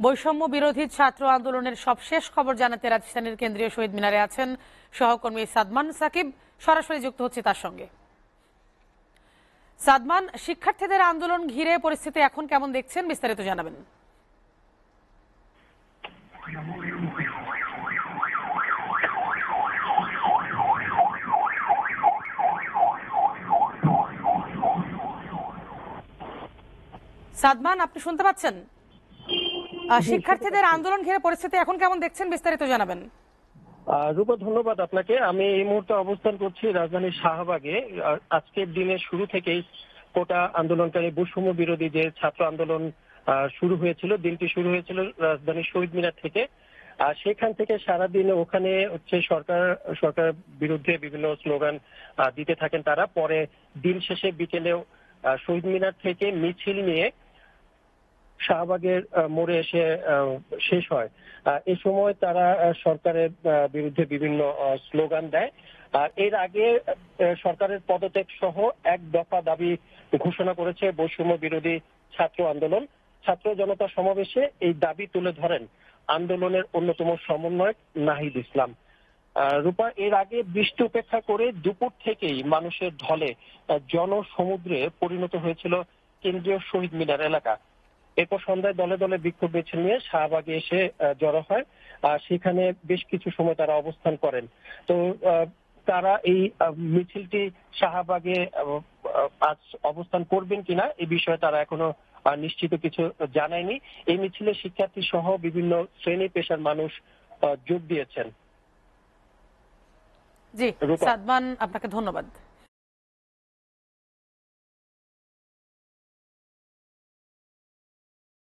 বৈষম্য বিরোধী ছাত্র আন্দোলনের সবশেষ খবর জানাতে রাজধানীর কেন্দ্রীয় শহীদ মিনারে আছেন সহকর্মী সাদমান সাকিব। সরাসরি যুক্ত হচ্ছে তার সঙ্গে। সাদমান, শিক্ষার্থীদের আন্দোলন ঘিরে পরিস্থিতি এখন কেমন দেখছেন, বিস্তারিত জানাবেন। সাদমান, আপনি শুনতে পাচ্ছেন? শিক্ষার্থীদের আন্দোলন ঘিরে পরিস্থিতি এখন কেমন দেখছেন, বিস্তারিত জানাবেন। রূপা, ধন্যবাদ আপনাকে। আমি এই মুহূর্তে অবস্থান করছি রাজধানীর শাহবাগে। আজকের দিনের শুরু থেকেই কোটা আন্দোলনকারী বৈষম্য বিরোধী যে ছাত্র আন্দোলন শুরু হয়েছিল, দিনটি শুরু হয়েছিল রাজধানীর শহীদ মিনার থেকে। সেখান থেকে সারাদিন ওখানে হচ্ছে সরকার বিরুদ্ধে বিভিন্ন স্লোগান দিতে থাকেন তারা। পরে দিন শেষে বিকেলেও শহীদ মিনার থেকে মিছিল নিয়ে শাহবাগের মোড়ে এসে শেষ হয়। এ সময় তারা সরকারের বিরুদ্ধে বিভিন্ন স্লোগান দেয়। এর আগে সরকারের পদত্যাগ সহ এক দফা দাবি ঘোষণা করেছে বৈষম্য বিরোধী ছাত্র আন্দোলন। ছাত্র জনতা সমাবেশে এই দাবি তুলে ধরেন আন্দোলনের অন্যতম সমন্বয়ক নাহিদ ইসলাম। রূপা, এর আগে বৃষ্টি উপেক্ষা করে দুপুর থেকেই মানুষের ঢলে জনসমুদ্রে পরিণত হয়েছিল কেন্দ্রীয় শহীদ মিনার এলাকা। এরপর সন্ধ্যায় দলে দলে বিক্ষোভ মিছিল নিয়ে শাহবাগে এসে জড়ো হয়। সেখানে বেশ কিছু সময় তারা অবস্থান করেন। তো তারা এই মিছিলটি শাহবাগে আজ অবস্থান করবেন কিনা এই বিষয়ে তারা এখনো নিশ্চিত কিছু জানায়নি। এই মিছিলে শিক্ষার্থী সহ বিভিন্ন শ্রেণী পেশার মানুষ যোগ দিয়েছেন। জি সাদমান, আপনাকে ধন্যবাদ।